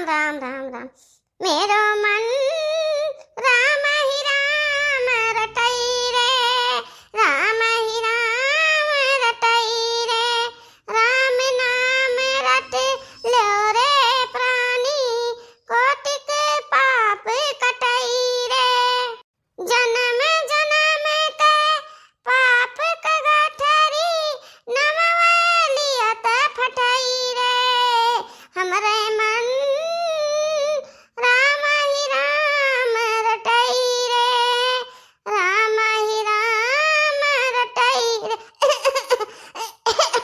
राम राम राम। मेरो मन राम ही राम रटई रे, राम ही राम रटई रे, राम नाम रट लो रे प्राणी, कोटि के पाप कटई रे, जन्म जन्म के पाप का गठरी नमवलियत फटई रे, हमरे मन राम ही राम रटई रे, राम ही राम रटई रे।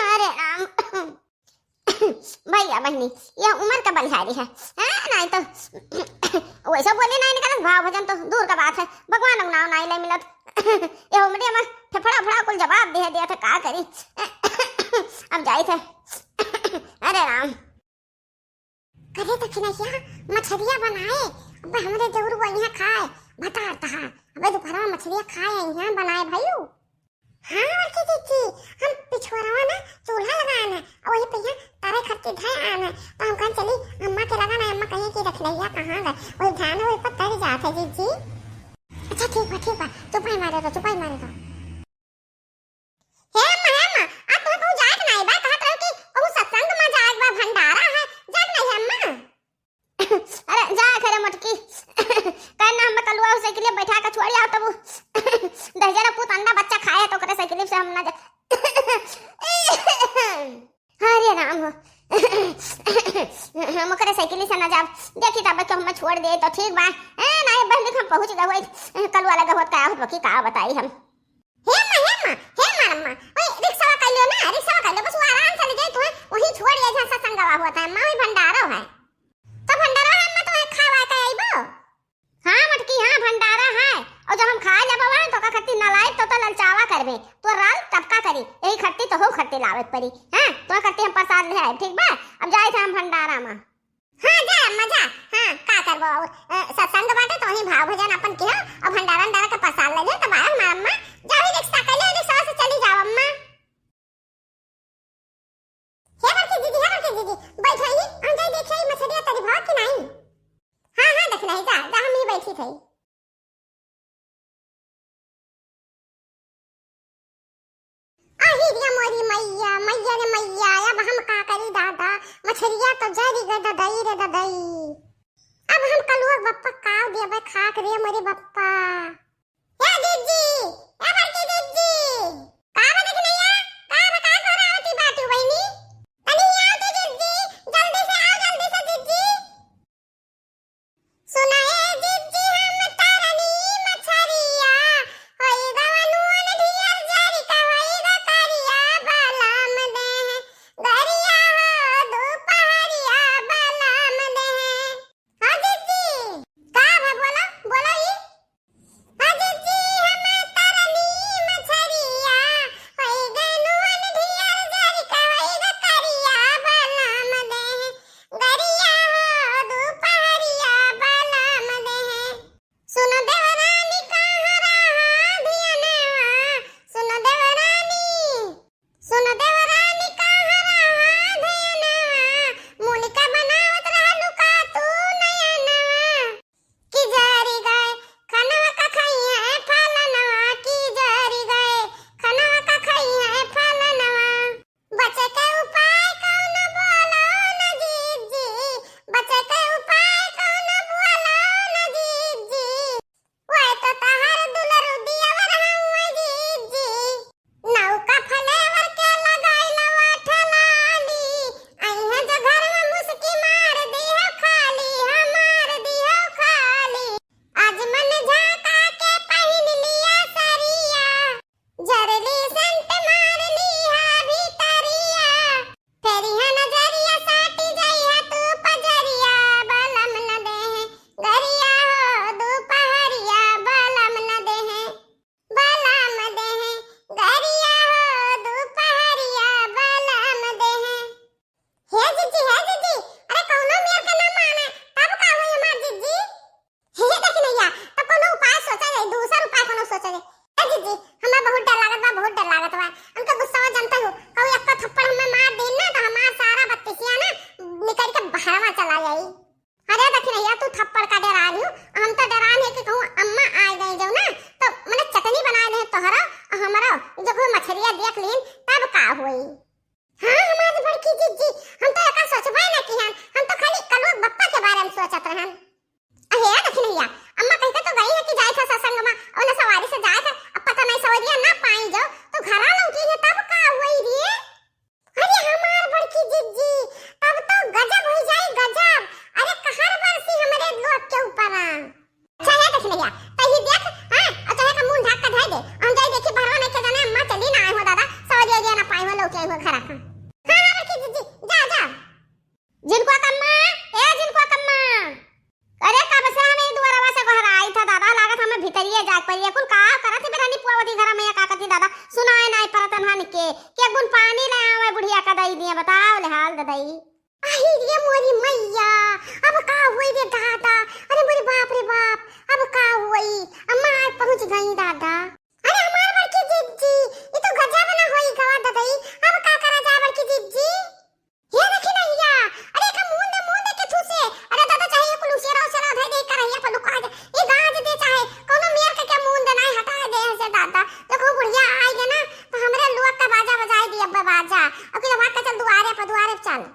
अरे राम भैया बहनी, यह उम्र का बलिहारी है, नहीं तो वैसा बोले नहीं निकलत, भाव भजन तो दूर का बात है, भगवान का नाम नहीं ले मिलत। यह उम्र में फड़ा फड़ा कुल जवाब दे दिया था, का करी। अब जाई थे। अरे राम करे तो खिनैया मछलियां बनाए, अब हमरे जरूर वो यहाँ खाए बता रहा, अबे दोपहर में मछलियां खाए यहाँ बनाए भाईयो। हाँ और की हम पिछवाड़ा ना चूल्हा लगाना और वही पे यहाँ तारे खत्ती धाए आना, तो हम कहाँ चली अम्मा के लगाना, अम्मा कहीं की रखनैया कहाँ गए, वही ध्यान वही पर तरी जात है जी। अच्छा ठीक है चुपाई मारे दो हे अम्मा आप तुम्हें कहूँ जाग नहीं बा, कहत रहो कि कहूँ सत्संग में जाग बा, भंडारा है, जाग नहीं अम्मा। अरे जा खरे मटकी कहना हम कलुआ उसे के लिए बैठा के छोड़ आओ, तब दहजरा पुत अंडा बच्चा खाए तो करे साइकिल से हम ना जा। अरे राम हम करे साइकिल से ना जा, देखी तब तो हम छोड़ दे तो ठीक बा, नहीं बंद हम पहुंच गए कलुआ लगा होत का होत बकी का बताई हम। हे अम्मा ओए रिक्शा कर लो ना, रिक्शा कर लो, बस वो आराम से ले जाए, तुम्हें वही छोड़ दिया जहां सत्संग हुआ था, अम्मा वही भंडारा है, तो भंडारा है अम्मा तुम्हें खावा के आइबो। हां मटकी हां भंडारा है, और जब हम खा लेबो तो का खट्टी ना लाई तो ललचावा करबे, तो राल टपका करी, यही खट्टी तो हो खट्टी लावत पड़ी, हां तो खट्टी हम प्रसाद ले आए, ठीक बा। अब जाए थे हम भंडारा में। हां जा अम्मा जा, हां का करबो और सत्संग बाटे तो ही भाव भजन अपन के और भंडारा का प्रसाद ले तब आए हम अम्मा, जाओ रिक्शा कर ले, रिक्शा से चली जाओ अम्मा। हे बड़की दीदी बैठ रही हम जाई देख रही मछलियां तरी भाव की नहीं। हां देख नहीं जा हम ही बैठी थी। आही दिया मोरी मैया रे मैया, अब हम का करी दादा, मछलियां तो जरी गई ददई रे ददई, अब हम कलुआ बप्पा काव दिया बे खाक रे मोरे बप्पा। या दीदी या बड़की दीदी का देख नैया का हो रहा होती बातू बहनी, अरे आओ तो दीदी जल्दी से आओ दीदी। सुनाए दीदी हम तारनी मछरिया, होई गवनु न ढियर जारी का होई ग करिया, बलम दे गरिया हो दोपहरिया बलम दे। हां दीदी का बोलो ही। हां दीदी हम तारनी मछरिया, होई गनु न ढियर जारी का होई ग करिया, बलम दे गरिया हो दोपहरिया बलम दे। सुनो देवरानी कहाँ रहा धियनवा, सुनो देवरानी कहाँ रहा धियनवा, मुनिका बनावत रहलू का तू नयनवा, कि जरी गए खनवा का खइया फलनवा, कि जरी गए खनवा का खइया फलनवा, बचे के उपाय कौन बोलो न जीजी, बचे के उपाय कौन बोलो न जीजी, वो तो तहर दुलरु दियावर हउए जीजी, नौका फलेवर के लगाइला वाठलाली, आई है जो घर में मुस्की मार दी हो खाली, हमार दी हो खाली, आज मन झाका के पहन लिया सरिया, जरली संत मार लिया भीतरिया, फेरी है नजरिया साटी जाई है तू पजरिया, बलम न दे गरिया हो दोपहरिया बलम न दे गरिया हो दोपहरिया बलम दे। हे जीजी अरे कौनो मेर के ना माने तब का होई हमार जीजी। हे देख नैया तो कोनो उपाय सोचा जाए, दूसरा उपाय कोनो सोचा जाए। ए जीजी हमरा बहुत डर लागत बा, उनका गुस्सा जानते हो, कहू एक थप्पड़ हमें मार देन ना तो हमार सारा बत्तिसिया ना निकल के बाहरवा चला जाई। अरे देखी नहीं तू थप्पड़ का डरा रही हूँ, हम तो डरा नहीं कि कहूँ अम्मा आ गई जाओ ना तो मैंने चटनी बना दे तोहरा हमारा जो कोई मछलियाँ देख लीन तब का हुई। हाँ हमारी बड़की जीजी हम तो एका सोचबे ना कि हम तो खाली कलुआ बप्पा के बारे में सोचत रहन। अहे देखी नहीं अम्मा कहते तो गई है कि जाए था सत्संग में और ना सवारी से जाए था, अब पता नहीं सवारियां ना पाई जाओ तो घरा लौटी है तब का हुई रे। अरे हमार बड़की जीजी तब तो गजब हो जाए गजब। अरे कहर बरसी हमारे लोग के ऊपर। अच्छा है देख लिया तही देख हां और तोहे का मुंह ढाक के धर दे हम जाई देखी भरवा नहीं के जाने अम्मा चली ना आए हो दादा सवारी ना पाई हो लौटे हो घरा का। हां हां बड़की जीजी जा जा जिनको कम्मा ए जिनको कम्मा। अरे कब से हम एक दुआरवा से घर आई था दादा लागत हमें भीतरिए जाग पड़िए कुल का करत बेरानी पुआवती घर में का कती दादा सुनाए नहीं परत हन के गुन पानी ले आवे बुढ़िया का दई दिए बताओ ले हाल दई। आई रे मोरी मैया अब का हुई रे दादा। अरे मोरे बाप रे बाप अब का हुई अम्मा आज पहुंच गई दादा। अरे हमार बड़की जीजी ये तो गजब ना होई गवा दई अब का करा जा बड़की जीजी ये देखी नहीं या। अरे का मुंह दे के थूसे अरे दादा चाहिए कुल उसेरा उसेरा धई दे करैया पर लुका दे ये गाज दे चाहे कोनो मेर के क्या मुंह दे नहीं हटा दे से दादा देखो बुढ़िया आई है ना तो हमरे लोग का बाजा बजाई दी अब बाजा अब के बात का चल दुआरे चल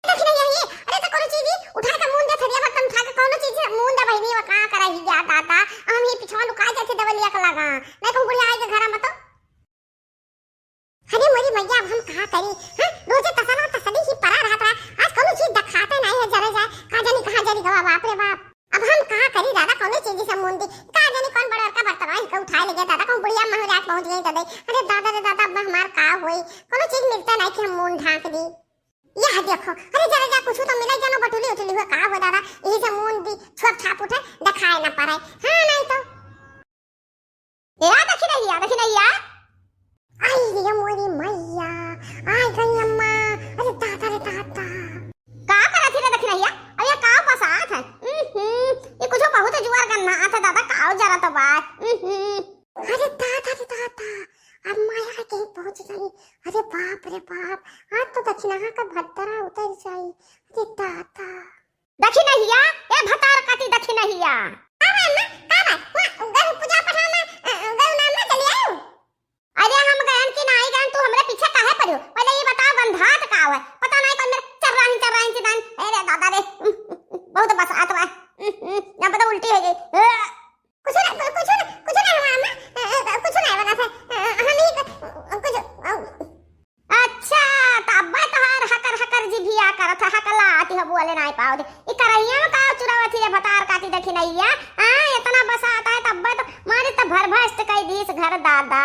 देखी नहीं ये। अरे तो कोनो चीज उठा के मुंह दे थरिया बर्तन उठा के कोनो चीज मुंह दे बहिनी वा का करा ही गया दादा हम ही पिछवा लुका जाते दवलिया का लगा नहीं को बुढ़िया आई के घर में तो। अरे मोरी मैया अब हम कहां करी हां रोजे तसला तसली ही परा रहता है आज कोनो चीज दिखाते नहीं है जरे जाए कहां जानी गवा बाप रे बाप अब हम कहां करी दादा कोनो चीज से मुंडी कहां जानी कौन बड़ा का बर्तन आई का उठा ले गया दादा कौन बुढ़िया महल रात पहुंच गई दादा। अरे दादा रे दादा अब हमार का होई कोनो चीज मिलता नहीं कि हम मुंह ढाक दी यह देखो। अरे जरा जा कुछ तो मिला जानो बटुली उठली हुआ का हो दादा यही से मुंह दी छोप छाप उठे दिखाए ना पाए हां नहीं तो देखी नहीं या। आई रे मोरी मैया आई गई अम्मा। अरे दादा रे दादा का करा थी रे देखी नहीं अब ये काव पसात है ये कुछ बहुत जुआर करना आता दादा काव जरा तो बात अरे दादा रे दादा अब माया के पहुंच गई। अरे बाप रे बाप आज तो दक्षिणा का भत्तरा उतर जाई। अरे दादा दक्षिण हिया ए भतार काटी दक्षिण हिया अरे अम्मा का बा गौ पूजा पठाना गौ नाम में चली आयो। अरे हम गयन की नहीं गयन तू हमरे पीछे काहे पड़ियो पहले ये बताओ गंधात का है पता नहीं कौन मेरे चर्राही चिदान। अरे दादा रे बहुत बस आतवा ना पता उल्टी हो गई कुछ ना अम्मा कुछ नहीं बना था हम ही कुछ अच्छा तब्बा तहार हकर जिभिया करत हकला आती हो बोले नहीं पाओ दे ई करैया में का चुरावती रे भतार काटी देखी नहीं या हां इतना बस आता है तब्बा तो मारे त भर भस्त कई दिस घर दादा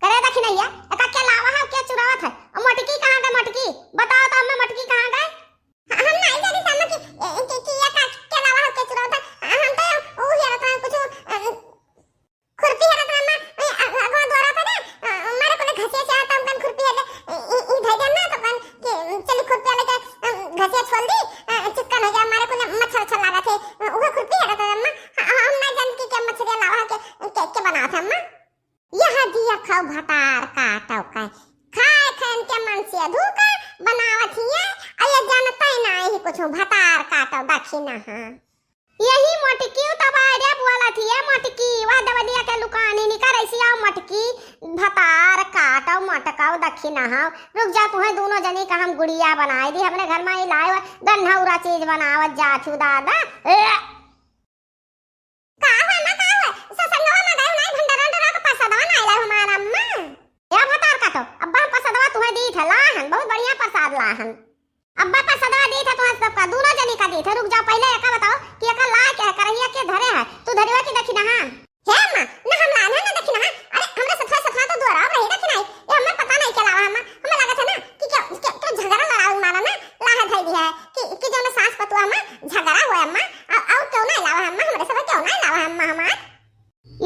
करे देखी नहीं या एका के लावा है क्या चुरावत है और मटकी कहां गई मटकी बताओ तो हमें मटकी कहां गई हम नहीं जानी सामा की या का के लावा है क्या चुरावत है हम तो ओ यार था कुछ खुरपी है ना अगवा द्वारा पे ना मारे को घसिया से आता हम खुरपी है ई धै देना तो कन के चली खुरपी लेके घसिया छोड़ दी चिकन हो गया मारे को मच्छर लगा थे वो खुरपी है तो अम्मा हम ना जान की क्या मछली लावा के बना था अम्मा यह दिया खाओ भतार काटो का खाए खान के मन से धूका बनावत हिया अये जानता ही ना ही कुछ भतार काटो दक्षिणा हां यही मटकी तबाड़े बोला थी ये मटकी वह दवलिया के लुकानी निकर ऐसी आओ मटकी भतार काटो मटकाओ दक्षिणा हां रुक जा तू है दोनों जनी का हम गुड़िया बनाई दी अपने घर में ही लाए गन्हौरा चीज बनावत जा छु दादा का है ना का है ससंगवा में गए नहीं भंडारा का प्रसादवा नहीं लाए हमारा अम्मा या भतार काटो अब्बा प्रसादवा तुम्हें दी था लाहन बहुत बढ़िया प्रसाद लाहन अब्बा प्रसादवा दी था तुम्हें सबका दोनों जनी का दी था रुक जाओ पहले एका बताओ कि एका ला के करहिया के धरे है तू धरिवा की देखी ना हां हे अम्मा ना हम लाना ना देखी ना अरे हमरे सथा तो दोरा रही देखी नहीं ये हमें पता नहीं चला अम्मा हमें लगा था ना कि क्या झगड़ा लड़ाऊ मारा ना लाहा धई दी है कि जो ना सास पतुआ में झगड़ा हुआ अम्मा और क्यों ना लावा अम्मा हमरे सब क्यों ना लावा अम्मा हमार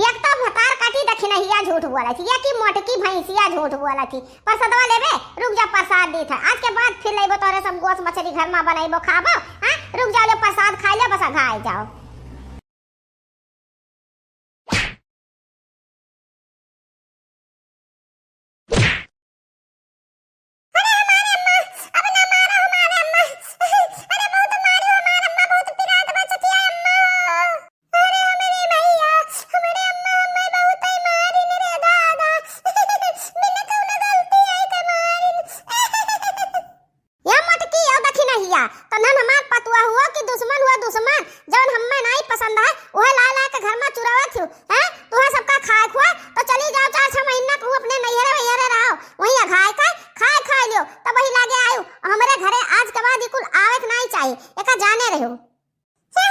एक तो भतार काटी दक्षिण हिया झूठ बोला थी या कि मोटकी भैंसिया झूठ बोला थी प्रसादवा लेबे रुक जा प्रसाद दी था आज के बाद फिर लेबो तोरे सब गोस मछली घर में बनाइबो खाबो हां रुक जा ले प्रसाद खाइ ले बस घाय जाओ। अरे हमारे अम्मा अब ना मारो हमारे अम्मा अरे बहुत मारो हमारे अम्मा बहुत पिरात हुआ हुआ कि दुश्मन हुआ दुश्मन, जवन हम्मे नहीं पसंद है वह ला ला के घर में चुरावत हो हैं। तुहे सबका खाए खुआ तो चली जाओ 4-6 महीना तू अपने नैहरे वैहरे रहो, वहीं अघाय खाए लियो तब वही लागे आयो। हमरे घरे आज के बाद कुल आवे के नहीं चाहिए, एका जाने रहो से